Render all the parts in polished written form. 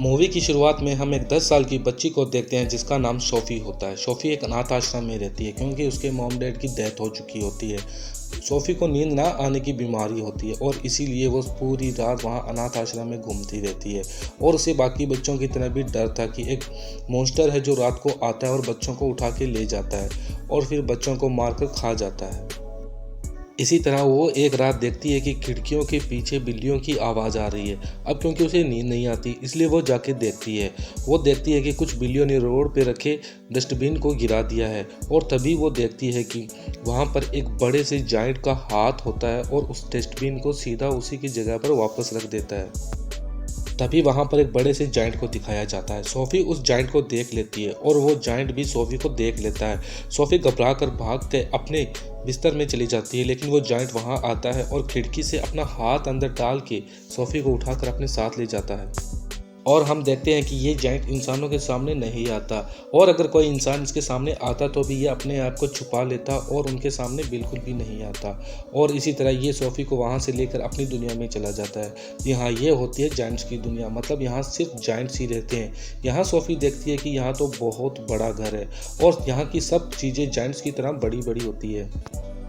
Movie की शुरुआत में हम एक 10 साल की बच्ची को देखते हैं जिसका नाम सोफ़ी होता है। सोफ़ी एक अनाथ आश्रम में रहती है क्योंकि उसके मॉम डैड की डेथ हो चुकी होती है। सोफ़ी को नींद ना आने की बीमारी होती है और इसीलिए वो पूरी रात वहाँ अनाथ आश्रम में घूमती रहती है और उसे बाकी बच्चों की तरह भी डर था कि एक मॉन्स्टर है जो रात को आता है और बच्चों को उठा के ले जाता है और फिर बच्चों को मारकर खा जाता है। इसी तरह वो एक रात देखती है कि खिड़कियों के पीछे बिल्लियों की आवाज़ आ रही है। अब क्योंकि उसे नींद नहीं आती इसलिए वो जाके देखती है। वो देखती है कि कुछ बिल्लियों ने रोड पे रखे डस्टबिन को गिरा दिया है और तभी वो देखती है कि वहाँ पर एक बड़े से जाइंट का हाथ होता है और उस डस्टबिन को सीधा उसी की जगह पर वापस रख देता है। तभी वहाँ पर एक बड़े से जाइंट को दिखाया जाता है। सोफ़ी उस जाइंट को देख लेती है और वो जाइंट भी सोफ़ी को देख लेता है। सोफ़ी घबरा कर भाग के अपने बिस्तर में चली जाती है, लेकिन वो जाइंट वहाँ आता है और खिड़की से अपना हाथ अंदर डाल के सोफ़ी को उठाकर अपने साथ ले जाता है। और हम देखते हैं कि ये जाइंट इंसानों के सामने नहीं आता और अगर कोई इंसान इसके सामने आता तो भी ये अपने आप को छुपा लेता और उनके सामने बिल्कुल भी नहीं आता। और इसी तरह ये सोफ़ी को वहाँ से लेकर अपनी दुनिया में चला जाता है। जी हाँ, ये होती है जाइंट्स की दुनिया, मतलब यहाँ सिर्फ जाइंट्स ही रहते हैं। यहाँ सोफ़ी देखती है कि यहाँ तो बहुत बड़ा घर है और यहाँ की सब चीज़ें जाइंट्स की तरह बड़ी बड़ी होती है।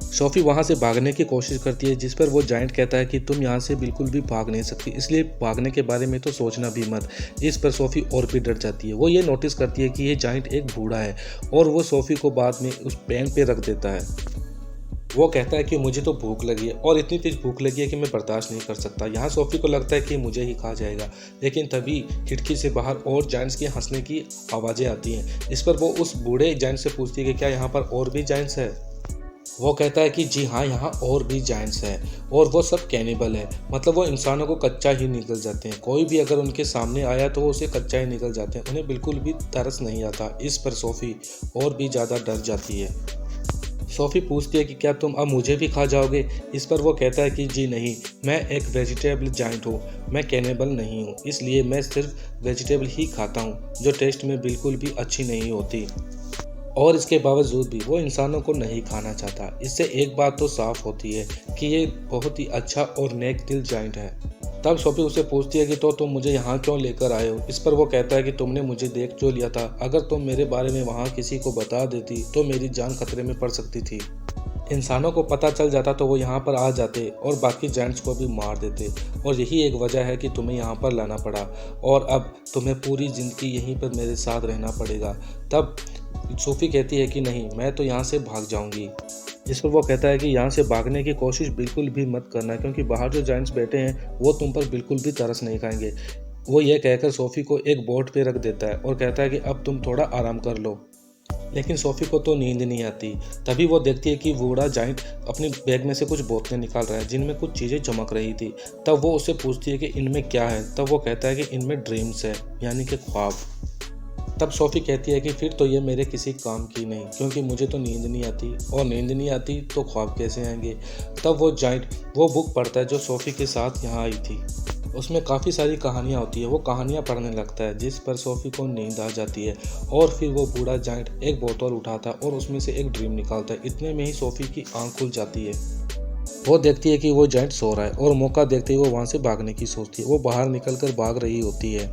सोफ़ी वहाँ से भागने की कोशिश करती है जिस पर वो जाइंट कहता है कि तुम यहाँ से बिल्कुल भी भाग नहीं सकती, इसलिए भागने के बारे में तो सोचना भी मत। इस पर सोफ़ी और भी डर जाती है। वो ये नोटिस करती है कि ये जाइंट एक बूढ़ा है और वो सोफ़ी को बाद में उस पेन पे रख देता है। वो कहता है कि मुझे तो भूख लगी है और इतनी तेज भूख लगी है कि मैं बर्दाश्त नहीं कर सकता। यहाँ सोफ़ी को लगता है कि मुझे ही खा जाएगा, लेकिन तभी खिड़की से बाहर और जाइंट्स के हंसने की आवाज़ें आती हैं। इस पर वो उस बूढ़े जाइंट से पूछती है कि क्या यहाँ पर और भी जाइंट्स है। वो कहता है कि जी हाँ, यहाँ और भी जाइंट्स हैं और वो सब कैनिबल है, मतलब वो इंसानों को कच्चा ही निकल जाते हैं। कोई भी अगर उनके सामने आया तो वो उसे कच्चा ही निकल जाते हैं, उन्हें बिल्कुल भी तरस नहीं आता। इस पर सोफ़ी और भी ज़्यादा डर जाती है। सोफ़ी पूछती है कि क्या तुम अब मुझे भी खा जाओगे। इस पर वो कहता है कि जी नहीं, मैं एक वेजिटेबल जाइंट हूँ, मैं कैनिबल नहीं हूँ, इसलिए मैं सिर्फ वेजिटेबल ही खाता हूँ जो टेस्ट में बिल्कुल भी अच्छी नहीं होती। और इसके बावजूद भी वो इंसानों को नहीं खाना चाहता। इससे एक बात तो साफ होती है कि ये बहुत ही अच्छा और नेक दिल जाइंट है। तब सोफ़ी उससे पूछती है कि तो तुम मुझे यहाँ क्यों लेकर आए हो। इस पर वो कहता है कि तुमने मुझे देख जो लिया था, अगर तुम मेरे बारे में वहाँ किसी को बता देती तो मेरी जान खतरे में पड़ सकती थी। इंसानों को पता चल जाता तो वो यहाँ पर आ जाते और बाकी जाइंट्स को भी मार देते और यही एक वजह है कि तुम्हें यहाँ पर लाना पड़ा और अब तुम्हें पूरी ज़िंदगी यहीं पर मेरे साथ रहना पड़ेगा। तब सोफ़ी कहती है कि नहीं, मैं तो यहाँ से भाग जाऊँगी। जिस पर वो कहता है कि यहाँ से भागने की कोशिश बिल्कुल भी मत करना क्योंकि बाहर जो जाइंट्स बैठे हैं वो तुम पर बिल्कुल भी तरस नहीं खाएंगे। वो ये कहकर सोफ़ी को एक बोट पे रख देता है और कहता है कि अब तुम थोड़ा आराम कर लो। लेकिन सोफ़ी को तो नींद नहीं आती। तभी वो देखती है कि बूढ़ा जाइंट अपने बैग में से कुछ बोतलें निकाल रहा है जिनमें कुछ चीज़ें चमक रही थी। तब वो उससे पूछती है कि इनमें क्या है। तब वो कहता है कि इनमें ड्रीम्स है, यानी कि ख्वाब। तब सोफ़ी कहती है कि फिर तो ये मेरे किसी काम की नहीं, क्योंकि मुझे तो नींद नहीं आती और नींद नहीं आती तो ख्वाब कैसे आएंगे। तब वो जाइंट वो बुक पढ़ता है जो सोफ़ी के साथ यहाँ आई थी। उसमें काफ़ी सारी कहानियाँ होती है। वो कहानियाँ पढ़ने लगता है जिस पर सोफ़ी को नींद आ जाती है और फिर वो बूढ़ा जाइंट एक बोतल उठाता है और उसमें से एक ड्रीम निकालता है। इतने में ही सोफ़ी की आँख खुल जाती है। वो देखती है कि वो जाइंट सो रहा है और मौका देखते ही वो वहाँ से भागने की सोचती है। वो बाहर निकलकर भाग रही होती है।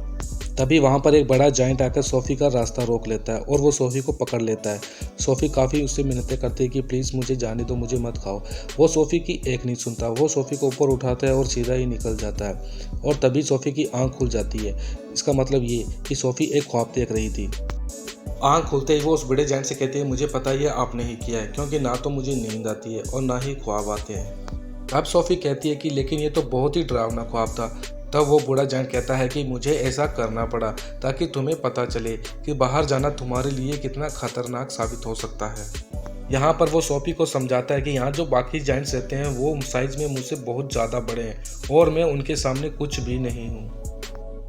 तभी वहाँ पर एक बड़ा जाइंट आकर सोफ़ी का रास्ता रोक लेता है और वो सोफ़ी को पकड़ लेता है। सोफ़ी काफ़ी उससे मिन्नतें करती है कि प्लीज़ मुझे जाने दो, मुझे मत खाओ। वो सोफ़ी की एक नहीं सुनता। वो सोफ़ी को ऊपर उठाता है और सीधा ही निकल जाता है और तभी सोफ़ी की आँख खुल जाती है। इसका मतलब ये कि सोफ़ी एक ख्वाब देख रही थी। आँख खुलते ही वो उस बड़े जाइंट से कहती है, मुझे पता ही है आपने ही किया है, क्योंकि ना तो मुझे नींद आती है और ना ही ख्वाब आते हैं। अब सोफ़ी कहती है कि लेकिन ये तो बहुत ही डरावना ख्वाब था। तब वो बूढ़ा जाइंट कहता है कि मुझे ऐसा करना पड़ा ताकि तुम्हें पता चले कि बाहर जाना तुम्हारे लिए कितना खतरनाक साबित हो सकता है। यहाँ पर वो सोफ़ी को समझाता है कि यहाँ जो बाकी जाइंट्स रहते हैं वो साइज़ में मुझसे बहुत ज़्यादा बड़े हैं और मैं उनके सामने कुछ भी नहीं हूँ।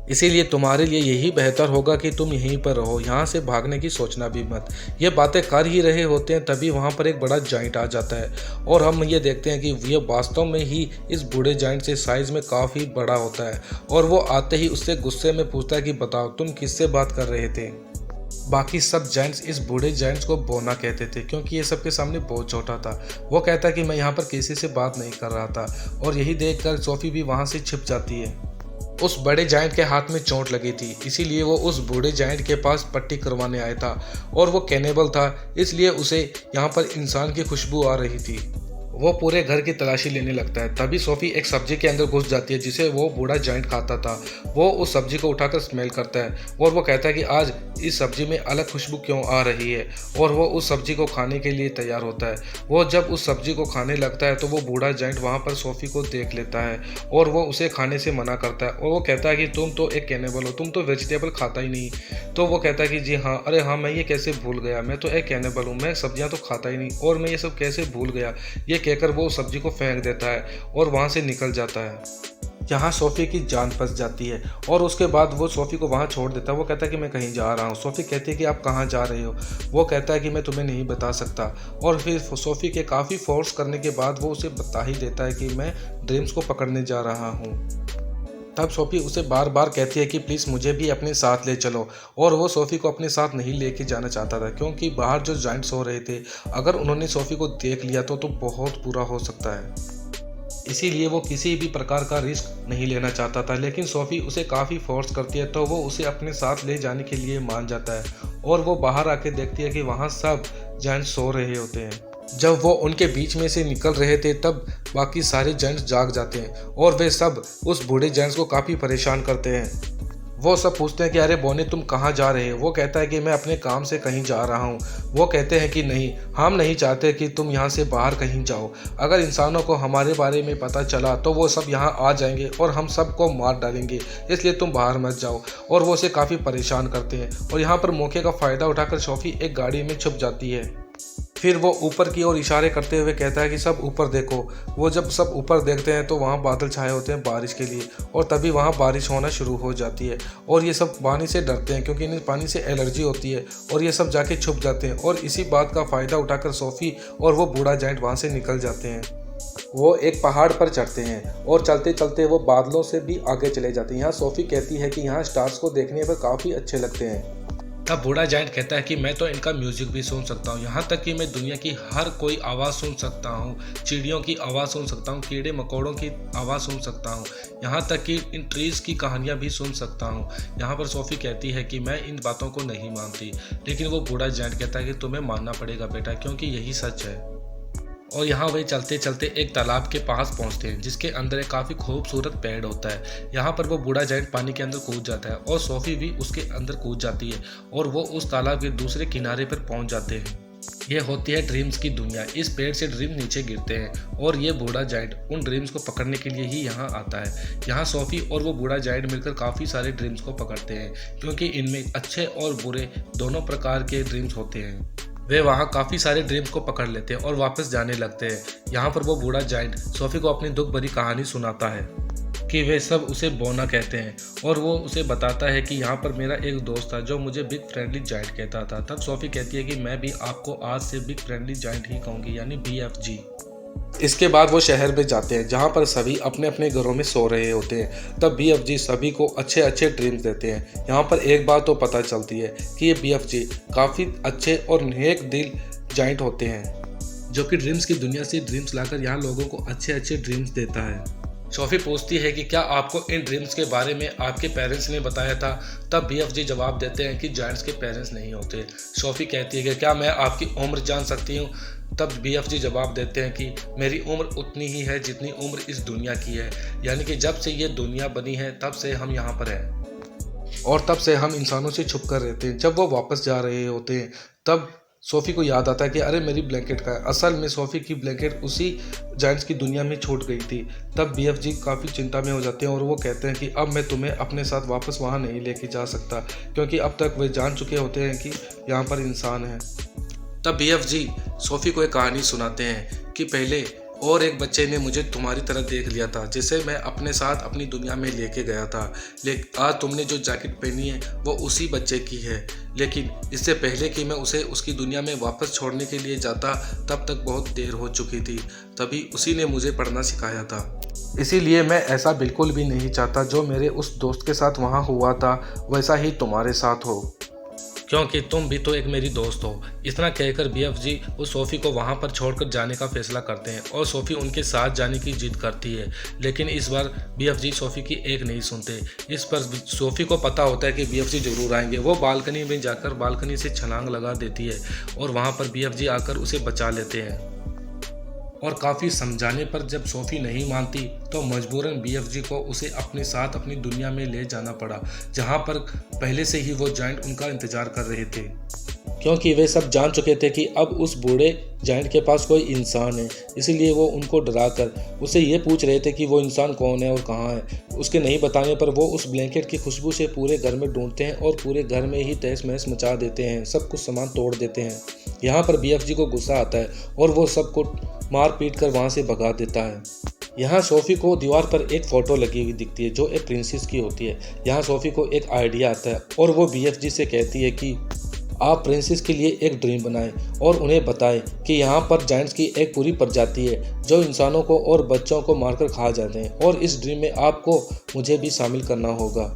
इसीलिए तुम्हारे लिए यही बेहतर होगा कि तुम यहीं पर रहो, यहाँ से भागने की सोचना भी मत। ये बातें कर ही रहे होते हैं तभी वहाँ पर एक बड़ा जाइंट आ जाता है और हम ये देखते हैं कि ये वास्तव में ही इस बूढ़े जाइंट से साइज़ में काफ़ी बड़ा होता है और वो आते ही उससे गुस्से में पूछता है कि बताओ तुम किससे बात कर रहे थे। बाकी सब जाइंट्स इस बूढ़े जाइंट्स को बोना कहते थे क्योंकि ये सबके सामने बहुत छोटा था। वो कहता है कि मैं यहाँ पर किसी से बात नहीं कर रहा था और यही देखकर सोफ़ी भी वहाँ से छिप जाती है। उस बड़े जायंट के हाथ में चोट लगी थी, इसीलिए वो उस बूढ़े जायंट के पास पट्टी करवाने आया था और वो कैनिबल था, इसलिए उसे यहाँ पर इंसान की खुशबू आ रही थी। वो पूरे घर की तलाशी लेने लगता है। तभी सोफी एक सब्जी के अंदर घुस जाती है जिसे वो बूढ़ा जायंट खाता था। वो उस सब्जी को उठाकर स्मेल करता है और वो कहता है कि आज इस सब्जी में अलग खुशबू क्यों आ रही है, और वो उस सब्जी को खाने के लिए तैयार होता है। वो जब उस सब्जी को खाने लगता है तो वो बूढ़ा जायंट वहाँ पर सोफी को देख लेता है और वो उसे खाने से मना करता है और वो कहता है कि तुम तो एक कैनिबल हो, तुम तो वेजिटेबल खाता ही नहीं। तो वो कहता है कि जी हाँ, अरे हाँ, मैं ये कैसे भूल गया, मैं तो एक कैनिबल हूँ, मैं सब्जियाँ तो खाता ही नहीं और मैं ये सब कैसे भूल गया। ये कहकर वो सब्जी को फेंक देता है और वहाँ से निकल जाता है। यहाँ सोफी की जान फंस जाती है और उसके बाद वो सोफी को वहाँ छोड़ देता है। वो कहता है कि मैं कहीं जा रहा हूँ। सोफी कहती है कि आप कहाँ जा रहे हो। वो कहता है कि मैं तुम्हें नहीं बता सकता, और फिर सोफी के काफ़ी फोर्स करने के बाद वो उसे बता ही देता है कि मैं ड्रीम्स को पकड़ने जा रहा हूँ। तब सोफी उसे बार बार कहती है कि प्लीज़ मुझे भी अपने साथ ले चलो, और वो सोफी को अपने साथ नहीं लेके जाना चाहता था क्योंकि बाहर जो जायंट सो रहे थे, अगर उन्होंने सोफी को देख लिया तो बहुत बुरा हो सकता है। इसीलिए वो किसी भी प्रकार का रिस्क नहीं लेना चाहता था, लेकिन सोफी उसे काफ़ी फोर्स करती है तो वो उसे अपने साथ ले जाने के लिए मान जाता है। और वो बाहर आके देखती है कि वहाँ सब जायंट सो रहे होते हैं। जब वो उनके बीच में से निकल रहे थे तब बाकी सारे जायंट्स जाग जाते हैं और वे सब उस बूढ़े जायंट्स को काफ़ी परेशान करते हैं। वो सब पूछते हैं कि अरे बोनी, तुम कहाँ जा रहे हो। वो कहता है कि मैं अपने काम से कहीं जा रहा हूँ। वो कहते हैं कि नहीं, हम नहीं चाहते कि तुम यहाँ से बाहर कहीं जाओ। अगर इंसानों को हमारे बारे में पता चला तो वो सब यहाँ आ जाएंगे और हम सबको मार डालेंगे, इसलिए तुम बाहर मत जाओ। और वो उसे काफ़ी परेशान करते हैं और यहाँ पर मौके का फ़ायदा उठाकर सोफी एक गाड़ी में छुप जाती है। फिर वो ऊपर की ओर इशारे करते हुए कहता है कि सब ऊपर देखो। वो जब सब ऊपर देखते हैं तो वहाँ बादल छाए होते हैं बारिश के लिए, और तभी वहाँ बारिश होना शुरू हो जाती है। और ये सब पानी से डरते हैं क्योंकि इन्हें पानी से एलर्जी होती है, और ये सब जाके छुप जाते हैं। और इसी बात का फ़ायदा उठाकर सोफी और वो बूढ़ा जायंट वहाँ से निकल जाते हैं। वो एक पहाड़ पर चढ़ते हैं और चलते चलते वो बादलों से भी आगे चले जाते हैं। यहाँ सोफी कहती है कि यहाँ स्टार्स को देखने पर काफ़ी अच्छे लगते हैं। तब बूढ़ा जायंट कहता है कि मैं तो इनका म्यूजिक भी सुन सकता हूँ, यहाँ तक कि मैं दुनिया की हर कोई आवाज़ सुन सकता हूँ। चिड़ियों की आवाज़ सुन सकता हूँ, कीड़े मकोड़ों की आवाज़ सुन सकता हूँ, यहाँ तक कि इन ट्रीज़ की कहानियाँ भी सुन सकता हूँ। यहाँ पर सोफी कहती है कि मैं इन बातों को नहीं मानती, लेकिन वो बूढ़ा जायंट कहता है कि तुम्हें मानना पड़ेगा बेटा, क्योंकि यही सच है। और यहाँ वे चलते चलते एक तालाब के पास पहुँचते हैं जिसके अंदर एक काफ़ी खूबसूरत पेड़ होता है। यहाँ पर वो बूढ़ा जायंट पानी के अंदर कूद जाता है और सोफी भी उसके अंदर कूद जाती है और वो उस तालाब के दूसरे किनारे पर पहुँच जाते हैं। ये होती है ड्रीम्स की दुनिया। इस पेड़ से ड्रीम नीचे गिरते हैं और ये बूढ़ा जायंट उन ड्रीम्स को पकड़ने के लिए ही यहाँ आता है। यहाँ सोफी और वो बूढ़ा जायंट मिलकर काफ़ी सारे ड्रीम्स को पकड़ते हैं क्योंकि इनमें अच्छे और बुरे दोनों प्रकार के ड्रीम्स होते हैं। वे वहाँ काफ़ी सारे ड्रीम्स को पकड़ लेते हैं और वापस जाने लगते हैं। यहाँ पर वो बूढ़ा जायंट सोफी को अपनी दुख भरी कहानी सुनाता है कि वे सब उसे बोना कहते हैं, और वो उसे बताता है कि यहाँ पर मेरा एक दोस्त था जो मुझे बिग फ्रेंडली जायंट कहता था। तब सोफी कहती है कि मैं भी आपको आज से बिग फ्रेंडली जायंट ही कहूँगी, यानी BFG। इसके बाद वो शहर में जाते हैं जहाँ पर सभी अपने अपने घरों में सो रहे होते हैं। तब BFG सभी को अच्छे अच्छे ड्रीम्स देते हैं। यहाँ पर एक बात तो पता चलती है कि ये BFG काफ़ी अच्छे और नेक दिल जायंट होते हैं, जो कि ड्रीम्स की दुनिया से ड्रीम्स लाकर यहाँ लोगों को अच्छे अच्छे ड्रीम्स देता है। सोफी पूछती है कि क्या आपको इन ड्रीम्स के बारे में आपके पेरेंट्स ने बताया था। तब BFG जवाब देते हैं कि जायंट्स के पेरेंट्स नहीं होते। सोफी कहती है कि क्या मैं आपकी उम्र जान सकती हूँ। तब BFG जवाब देते हैं कि मेरी उम्र उतनी ही है जितनी उम्र इस दुनिया की है, यानी कि जब से ये दुनिया बनी है तब से हम यहाँ पर हैं और तब से हम इंसानों से छुप कर रहते हैं। जब वो वापस जा रहे होते हैं तब सोफी को याद आता है कि अरे मेरी ब्लैंकेट का है। असल में सोफी की ब्लैंकेट उसी जायंट्स की दुनिया में छूट गई थी। तब BFG काफ़ी चिंता में हो जाते हैं और वो कहते हैं कि अब मैं तुम्हें अपने साथ वापस वहाँ नहीं लेके जा सकता, क्योंकि अब तक वे जान चुके होते हैं कि यहाँ पर इंसान है। तब BFG सोफी को एक कहानी सुनाते हैं कि पहले और एक बच्चे ने मुझे तुम्हारी तरह देख लिया था, जिसे मैं अपने साथ अपनी दुनिया में लेके गया था। लेकिन आज तुमने जो जैकेट पहनी है वो उसी बच्चे की है, लेकिन इससे पहले कि मैं उसे उसकी दुनिया में वापस छोड़ने के लिए जाता तब तक बहुत देर हो चुकी थी। तभी उसी ने मुझे पढ़ना सिखाया था। इसीलिए मैं ऐसा बिल्कुल भी नहीं चाहता जो मेरे उस दोस्त के साथ वहाँ हुआ था वैसा ही तुम्हारे साथ हो, क्योंकि तुम भी तो एक मेरी दोस्त हो। इतना कहकर बीएफजी उस सोफ़ी को वहाँ पर छोड़कर जाने का फैसला करते हैं और सोफ़ी उनके साथ जाने की जिद करती है। लेकिन इस बार बीएफजी सोफ़ी की एक नहीं सुनते। इस पर सोफ़ी को पता होता है कि बीएफजी जरूर आएंगे। वो बालकनी में जाकर बालकनी से छलांग लगा देती है और वहाँ पर बीएफजी आकर उसे बचा लेते हैं। और काफ़ी समझाने पर जब सोफ़ी नहीं मानती तो मजबूरन बीएफजी को उसे अपने साथ अपनी दुनिया में ले जाना पड़ा, जहाँ पर पहले से ही वो जायंट उनका इंतज़ार कर रहे थे। क्योंकि वे सब जान चुके थे कि अब उस बूढ़े जायंट के पास कोई इंसान है, इसीलिए वो उनको डराकर उससे ये पूछ रहे थे कि वो इंसान कौन है और कहाँ है। उसके नहीं बताने पर वो उस ब्लैंकेट की खुशबू से पूरे घर में ढूंढते हैं और पूरे घर में ही तहस महस मचा देते हैं, सब कुछ सामान तोड़ देते हैं। यहाँ पर बीएफजी को गुस्सा आता है और वो सबको मार पीट कर वहाँ से भगा देता है। यहाँ सोफ़ी को दीवार पर एक फ़ोटो लगी हुई दिखती है जो एक प्रिंसेस की होती है। यहाँ सोफ़ी को एक आइडिया आता है और वो बीएफजी से कहती है कि आप प्रिंसेस के लिए एक ड्रीम बनाएं और उन्हें बताएं कि यहाँ पर जायंट्स की एक पूरी प्रजाति है जो इंसानों को और बच्चों को मारकर खा जाते हैं और इस ड्रीम में आपको मुझे भी शामिल करना होगा।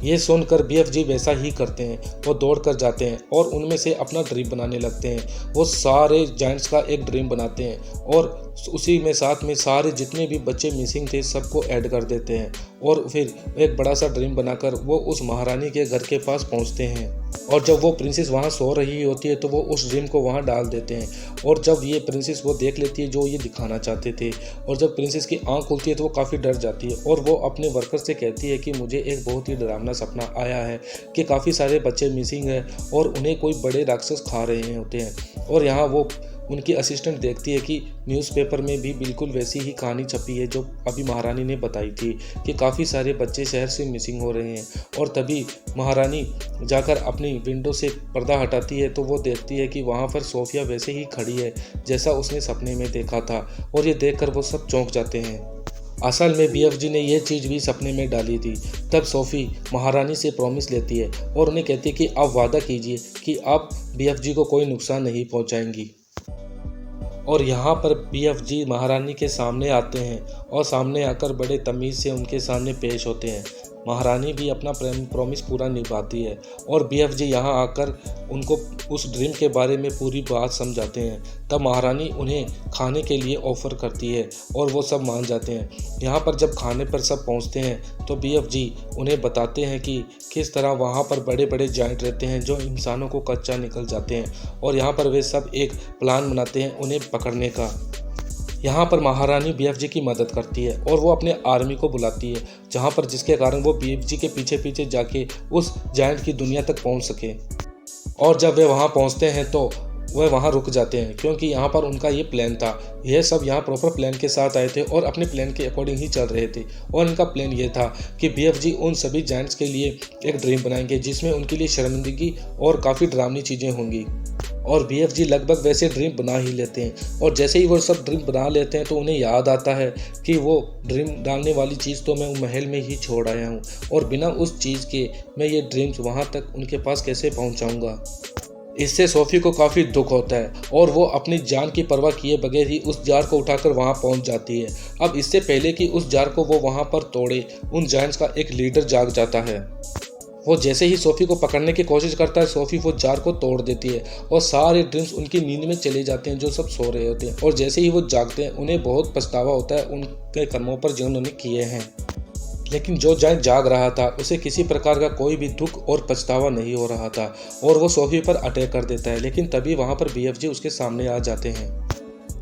ये सुनकर बीएफजी वैसा ही करते हैं। वो दौड़ कर जाते हैं और उनमें से अपना ड्रीम बनाने लगते हैं। वो सारे जायंट्स का एक ड्रीम बनाते हैं और उसी में साथ में सारे जितने भी बच्चे मिसिंग थे सबको ऐड कर देते हैं और फिर एक बड़ा सा ड्रीम बनाकर वो उस महारानी के घर के पास पहुंचते हैं। और जब वो प्रिंसेस वहाँ सो रही होती है तो वो उस ड्रीम को वहाँ डाल देते हैं और जब ये प्रिंसेस वो देख लेती है जो ये दिखाना चाहते थे और जब प्रिंसेस की आंख खुलती है तो वो काफ़ी डर जाती है और वो अपने वर्कर से कहती है कि मुझे एक बहुत ही डरावना सपना आया है कि काफ़ी सारे बच्चे मिसिंग हैं और उन्हें कों बड़े राक्षस खा रहे होते हैं। और यहाँ वो उनकी असिस्टेंट देखती है कि न्यूज़पेपर में भी बिल्कुल वैसी ही कहानी छपी है जो अभी महारानी ने बताई थी कि काफ़ी सारे बच्चे शहर से मिसिंग हो रहे हैं। और तभी महारानी जाकर अपनी विंडो से पर्दा हटाती है तो वो देखती है कि वहाँ पर सोफिया वैसे ही खड़ी है जैसा उसने सपने में देखा था और ये देखकर वो सब चौंक जाते हैं। असल में बीएफजी ने यह चीज़ भी सपने में डाली थी। तब सोफ़ी महारानी से प्रॉमिस लेती है और उन्हें कहती है कि आप वादा कीजिए कि आप बीएफजी को कोई नुकसान नहीं पहुंचाएंगी। और यहाँ पर बीएफजी महारानी के सामने आते हैं और सामने आकर बड़े तमीज़ से उनके सामने पेश होते हैं। महारानी भी अपना प्रॉमिस पूरा निभाती है और बीएफजी यहाँ आकर उनको उस ड्रीम के बारे में पूरी बात समझाते हैं। तब महारानी उन्हें खाने के लिए ऑफ़र करती है और वो सब मान जाते हैं। यहाँ पर जब खाने पर सब पहुँचते हैं तो बीएफजी उन्हें बताते हैं कि किस तरह वहाँ पर बड़े बड़े जायंट रहते हैं जो इंसानों को कच्चा निकल जाते हैं और यहाँ पर वे सब एक प्लान बनाते हैं उन्हें पकड़ने का। यहाँ पर महारानी बीएफजी की मदद करती है और वो अपने आर्मी को बुलाती है जहाँ पर जिसके कारण वो बीएफजी के पीछे पीछे जाके उस जायंट की दुनिया तक पहुँच सके। और जब वे वहाँ पहुँचते हैं तो वह वहाँ रुक जाते हैं क्योंकि यहाँ पर उनका ये प्लान था। यह सब यहाँ प्रॉपर प्लान के साथ आए थे और अपने प्लान के अकॉर्डिंग ही चल रहे थे। और इनका प्लान ये था कि बीएफजी उन सभी जायंट्स के लिए एक ड्रीम बनाएंगे जिसमें उनके लिए शर्मिंदगी और काफ़ी डरावनी चीज़ें होंगी। और बीएफजी लगभग वैसे ड्रीम बना ही लेते हैं और जैसे ही वो सब ड्रीम बना लेते हैं तो उन्हें याद आता है कि वो ड्रीम डालने वाली चीज़ तो मैं महल में ही छोड़ आया हूँ और बिना उस चीज़ के मैं ये ड्रीम्स वहाँ तक उनके पास कैसे पहुँचाऊँगा। इससे सोफ़ी को काफ़ी दुख होता है और वो अपनी जान की परवाह किए बगैर ही उस जार को उठाकर वहाँ पहुँच जाती है। अब इससे पहले कि उस जार को वो वहाँ पर तोड़े उन जायंट्स का एक लीडर जाग जाता है। वो जैसे ही सोफ़ी को पकड़ने की कोशिश करता है सोफ़ी वो जार को तोड़ देती है और सारे ड्रीम्स उनकी नींद में चले जाते हैं जो सब सो रहे होते हैं। और जैसे ही वो जागते हैं उन्हें बहुत पछतावा होता है उनके कर्मों पर जो उन्होंने किए हैं। लेकिन जो जायंट जाग रहा था उसे किसी प्रकार का कोई भी दुख और पछतावा नहीं हो रहा था और वो सोफ़ी पर अटैक कर देता है। लेकिन तभी वहाँ पर बीएफजी उसके सामने आ जाते हैं।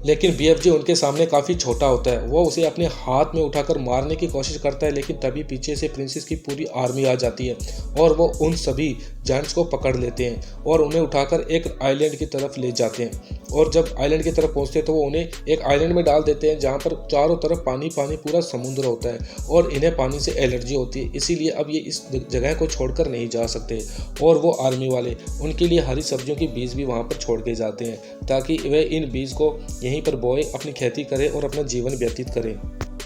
लेकिन बीएफजी उनके सामने काफ़ी छोटा होता है। वो उसे अपने हाथ में उठाकर मारने की कोशिश करता है लेकिन तभी पीछे से प्रिंसेस की पूरी आर्मी आ जाती है और वो उन सभी जायंट्स को पकड़ लेते हैं और उन्हें उठाकर एक आइलैंड की तरफ ले जाते हैं। और जब आइलैंड की तरफ पहुंचते हैं तो वो उन्हें एक आइलैंड में डाल देते हैं जहां पर चारों तरफ पानी पानी पूरा समुद्र होता है और इन्हें पानी से एलर्जी होती है, इसीलिए अब ये इस जगह को छोड़कर नहीं जा सकते। और वो आर्मी वाले उनके लिए हरी सब्जियों के बीज भी वहाँ पर छोड़ के जाते हैं ताकि वे इन बीज को यहीं पर बोए अपनी खेती करें और अपना जीवन व्यतीत करें।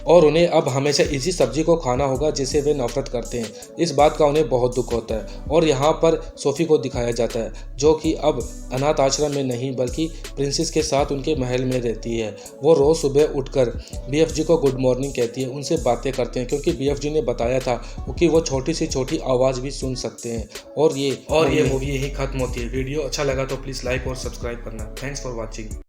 और उन्हें अब हमेशा इसी सब्जी को खाना होगा जिसे वे नफरत करते हैं। इस बात का उन्हें बहुत दुख होता है और यहाँ पर सोफ़ी को दिखाया जाता है जो कि अब अनाथ आश्रम में नहीं बल्कि प्रिंसेस के साथ उनके महल में रहती है। वो रोज़ सुबह उठकर बीएफजी को गुड मॉर्निंग कहती है, उनसे बातें करते हैं क्योंकि बीएफजी ने बताया था कि वो छोटी से छोटी आवाज़ भी सुन सकते हैं। और ये मूवी यही खत्म होती है। वीडियो अच्छा लगा तो प्लीज़ लाइक और सब्सक्राइब करना। Thanks for watching.